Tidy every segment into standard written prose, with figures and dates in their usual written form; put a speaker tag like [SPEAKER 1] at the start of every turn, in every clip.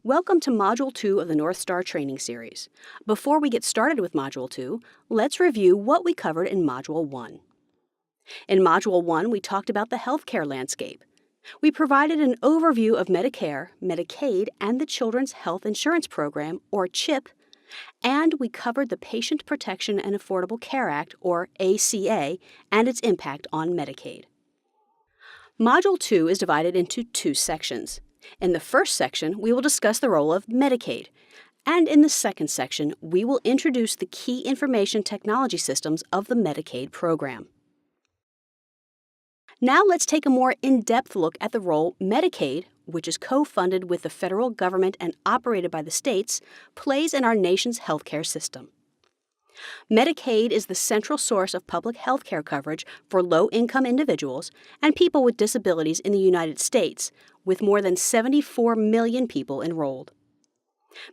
[SPEAKER 1] Welcome to Module 2 of the North Star Training Series. Before we get started with Module 2, let's review what we covered in Module 1. In Module 1, we talked about the healthcare landscape. We provided an overview of Medicare, Medicaid, and the Children's Health Insurance Program, or CHIP, and we covered the Patient Protection and Affordable Care Act, or ACA, and its impact on Medicaid. Module 2 is divided into two sections. In the first section, we will discuss the role of Medicaid, and in the second section, we will introduce the key information technology systems of the Medicaid program. Now let's take a more in-depth look at the role Medicaid, which is co-funded with the federal government and operated by the states, plays in our nation's healthcare system. Medicaid is the central source of public health care coverage for low-income individuals and people with disabilities in the United States, with more than 74 million people enrolled.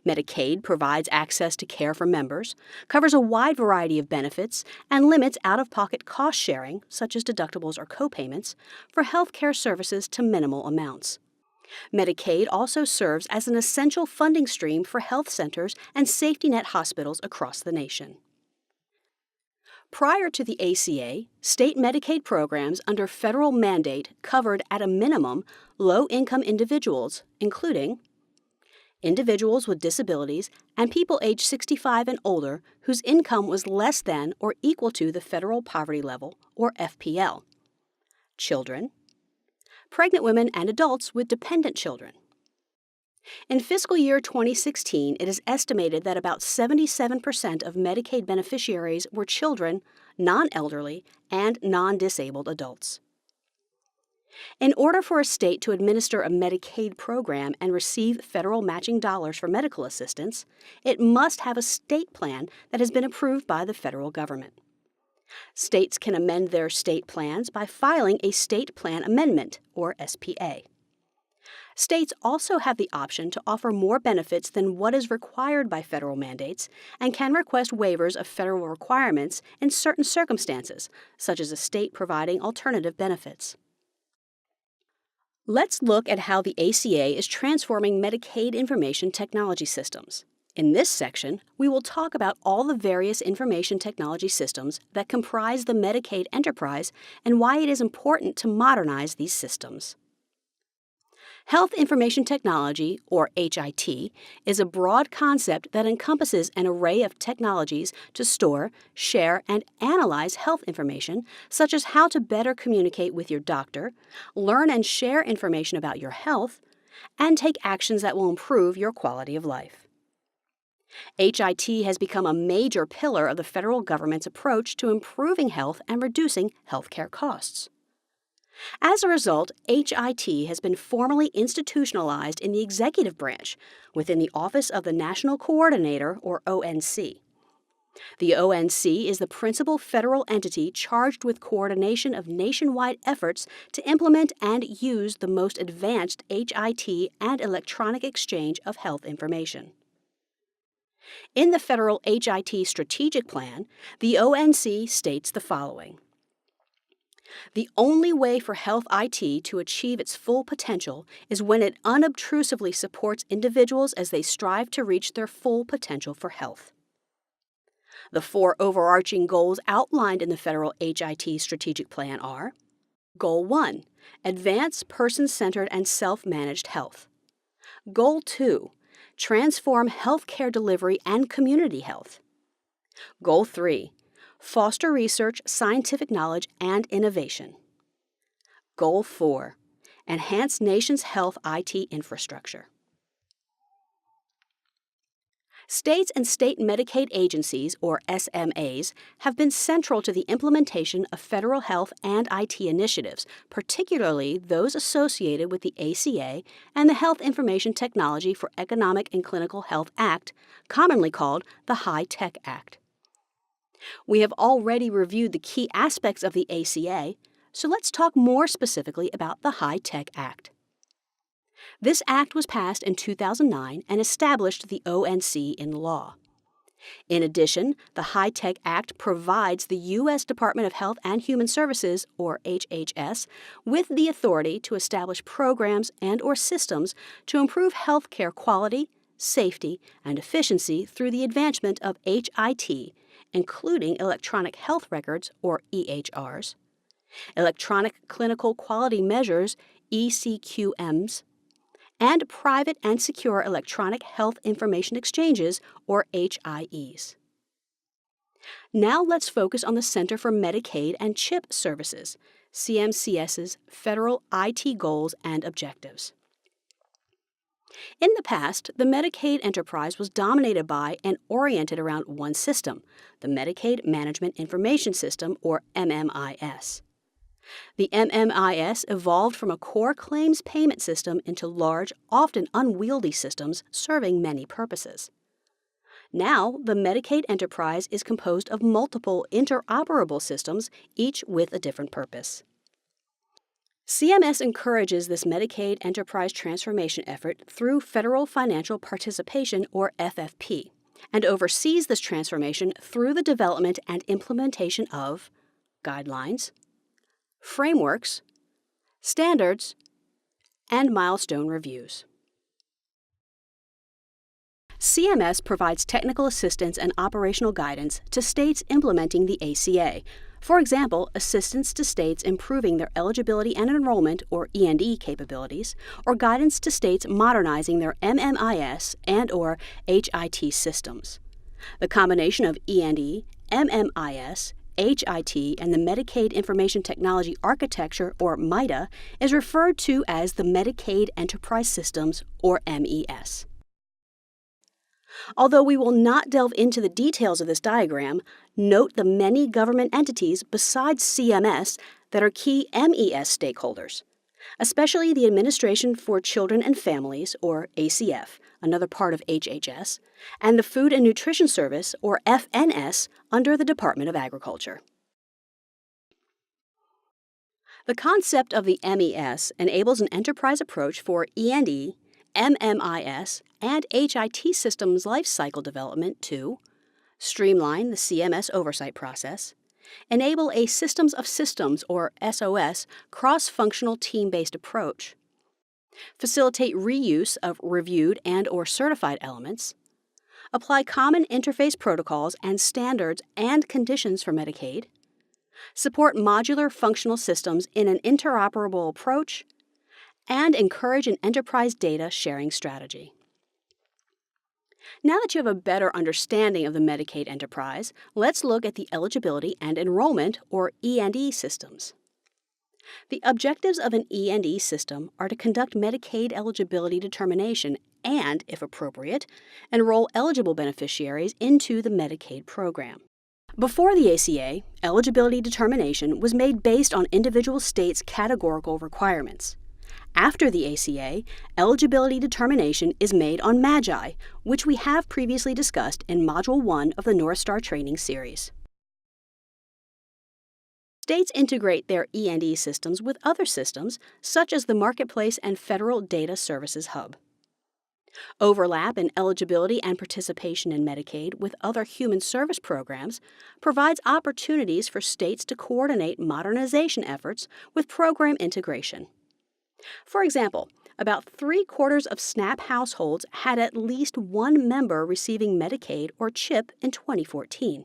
[SPEAKER 1] Medicaid provides access to care for members, covers a wide variety of benefits, and limits out-of-pocket cost sharing, such as deductibles or copayments, for health care services to minimal amounts. Medicaid also serves as an essential funding stream for health centers and safety net hospitals across the nation. Prior to the ACA, state Medicaid programs under federal mandate covered at a minimum low-income individuals, including individuals with disabilities and people aged 65 and older whose income was less than or equal to the federal poverty level, or FPL, children, pregnant women and adults with dependent children. In fiscal year 2016, it is estimated that about 77% of Medicaid beneficiaries were children, non-elderly, and non-disabled adults. In order for a state to administer a Medicaid program and receive federal matching dollars for medical assistance, it must have a state plan that has been approved by the federal government. States can amend their state plans by filing a State Plan Amendment, or SPA. States also have the option to offer more benefits than what is required by federal mandates and can request waivers of federal requirements in certain circumstances, such as a state providing alternative benefits. Let's look at how the ACA is transforming Medicaid information technology systems. In this section, we will talk about all the various information technology systems that comprise the Medicaid enterprise and why it is important to modernize these systems. Health Information Technology, or HIT, is a broad concept that encompasses an array of technologies to store, share, and analyze health information, such as how to better communicate with your doctor, learn and share information about your health, and take actions that will improve your quality of life. HIT has become a major pillar of the federal government's approach to improving health and reducing healthcare costs. As a result, HIT has been formally institutionalized in the executive branch within the Office of the National Coordinator, or ONC. The ONC is the principal federal entity charged with coordination of nationwide efforts to implement and use the most advanced HIT and electronic exchange of health information. In the federal HIT strategic plan, the ONC states the following. The only way for health IT to achieve its full potential is when it unobtrusively supports individuals as they strive to reach their full potential for health. The four overarching goals outlined in the federal HIT strategic plan are: Goal 1, advance person-centered and self-managed health. Goal 2, transform healthcare delivery and community health. Goal 3, foster research, scientific knowledge, and innovation. Goal 4, enhance nation's health IT infrastructure. States and state Medicaid agencies, or SMAs, have been central to the implementation of federal health and IT initiatives, particularly those associated with the ACA and the Health Information Technology for Economic and Clinical Health Act, commonly called the HITECH Act. We have already reviewed the key aspects of the ACA, so let's talk more specifically about the HITECH Act. This act was passed in 2009 and established the ONC in law. In addition, the HITECH Act provides the U.S. Department of Health and Human Services, or HHS, with the authority to establish programs and/or systems to improve healthcare quality, safety, and efficiency through the advancement of HIT, including electronic health records, or EHRs, electronic clinical quality measures, ECQMs, and private and secure electronic health information exchanges, or HIEs. Now let's focus on the Center for Medicaid and CHIP Services, CMCS's federal IT goals and objectives. In the past, the Medicaid enterprise was dominated by and oriented around one system, the Medicaid Management Information System, or MMIS. The MMIS evolved from a core claims payment system into large, often unwieldy systems serving many purposes. Now, the Medicaid enterprise is composed of multiple interoperable systems, each with a different purpose. CMS encourages this Medicaid enterprise transformation effort through Federal Financial Participation, or FFP, and oversees this transformation through the development and implementation of guidelines, frameworks, standards, and milestone reviews. CMS provides technical assistance and operational guidance to states implementing the ACA. For example, assistance to states improving their eligibility and enrollment, or E&E capabilities, or guidance to states modernizing their MMIS and/or HIT systems. The combination of E&E, MMIS, HIT, and the Medicaid Information Technology Architecture, or MITA, is referred to as the Medicaid Enterprise Systems, or MES. Although we will not delve into the details of this diagram, note the many government entities besides CMS that are key MES stakeholders, especially the Administration for Children and Families, or ACF, another part of HHS, and the Food and Nutrition Service, or FNS, under the Department of Agriculture. The concept of the MES enables an enterprise approach for E&E, MMIS, and HIT systems lifecycle development to streamline the CMS oversight process, enable a systems of systems, or SOS, cross-functional team-based approach, facilitate reuse of reviewed and/or certified elements, apply common interface protocols and standards and conditions for Medicaid, support modular functional systems in an interoperable approach, and encourage an enterprise data sharing strategy. Now that you have a better understanding of the Medicaid enterprise, let's look at the eligibility and enrollment, or E&E systems. The objectives of an E&E system are to conduct Medicaid eligibility determination and, if appropriate, enroll eligible beneficiaries into the Medicaid program. Before the ACA, eligibility determination was made based on individual states' categorical requirements. After the ACA, eligibility determination is made on MAGI, which we have previously discussed in Module 1 of the North Star Training Series. States integrate their E&E systems with other systems, such as the Marketplace and Federal Data Services Hub. Overlap in eligibility and participation in Medicaid with other human service programs provides opportunities for states to coordinate modernization efforts with program integration. For example, about 3/4 of SNAP households had at least one member receiving Medicaid or CHIP in 2014.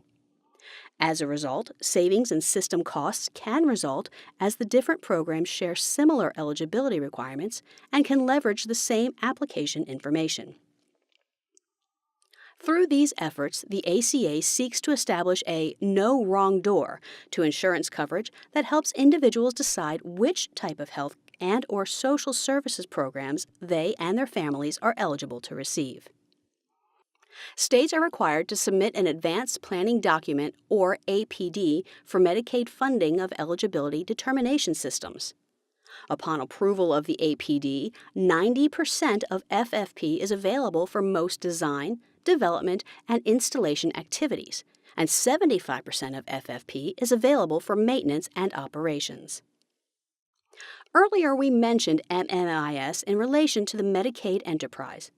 [SPEAKER 1] As a result, savings in system costs can result as the different programs share similar eligibility requirements and can leverage the same application information. Through these efforts, the ACA seeks to establish a no wrong door to insurance coverage that helps individuals decide which type of health and/or social services programs they and their families are eligible to receive. States are required to submit an Advanced Planning Document, or APD, for Medicaid funding of eligibility determination systems. Upon approval of the APD, 90% of FFP is available for most design, development, and installation activities, and 75% of FFP is available for maintenance and operations. Earlier, we mentioned MMIS in relation to the Medicaid enterprise.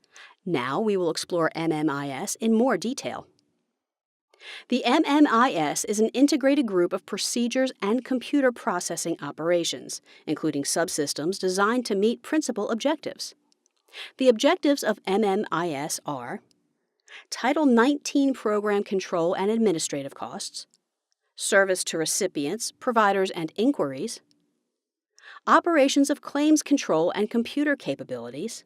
[SPEAKER 1] Now we will explore MMIS in more detail. The MMIS is an integrated group of procedures and computer processing operations, including subsystems designed to meet principal objectives. The objectives of MMIS are Title 19 program control and administrative costs, service to recipients, providers, and inquiries, operations of claims control and computer capabilities,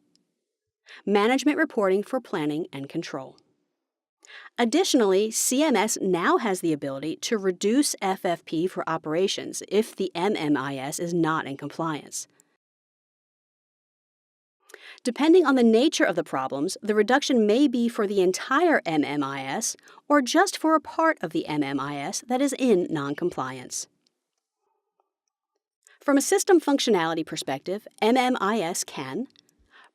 [SPEAKER 1] management reporting for planning and control. Additionally, CMS now has the ability to reduce FFP for operations if the MMIS is not in compliance. Depending on the nature of the problems, the reduction may be for the entire MMIS or just for a part of the MMIS that is in noncompliance. From a system functionality perspective, MMIS can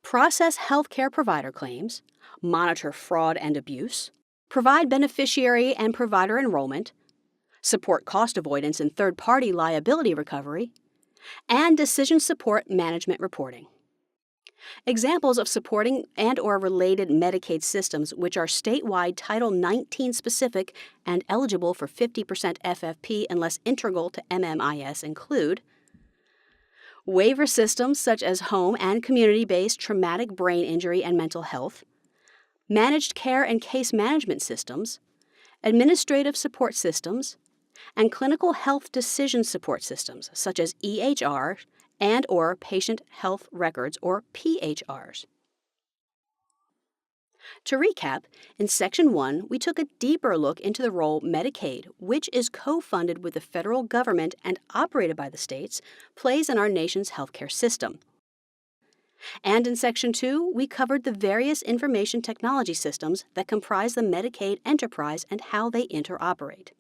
[SPEAKER 1] process healthcare provider claims, monitor fraud and abuse, provide beneficiary and provider enrollment, support cost avoidance and third-party liability recovery, and decision support management reporting. Examples of supporting and/or related Medicaid systems which are statewide Title 19 specific and eligible for 50% FFP unless integral to MMIS include waiver systems such as home and community-based traumatic brain injury and mental health, managed care and case management systems, administrative support systems, and clinical health decision support systems such as EHR and/or patient health records or PHRs. To recap, in Section 1, we took a deeper look into the role Medicaid, which is co-funded with the federal government and operated by the states, plays in our nation's healthcare system. And in Section 2, we covered the various information technology systems that comprise the Medicaid enterprise and how they interoperate.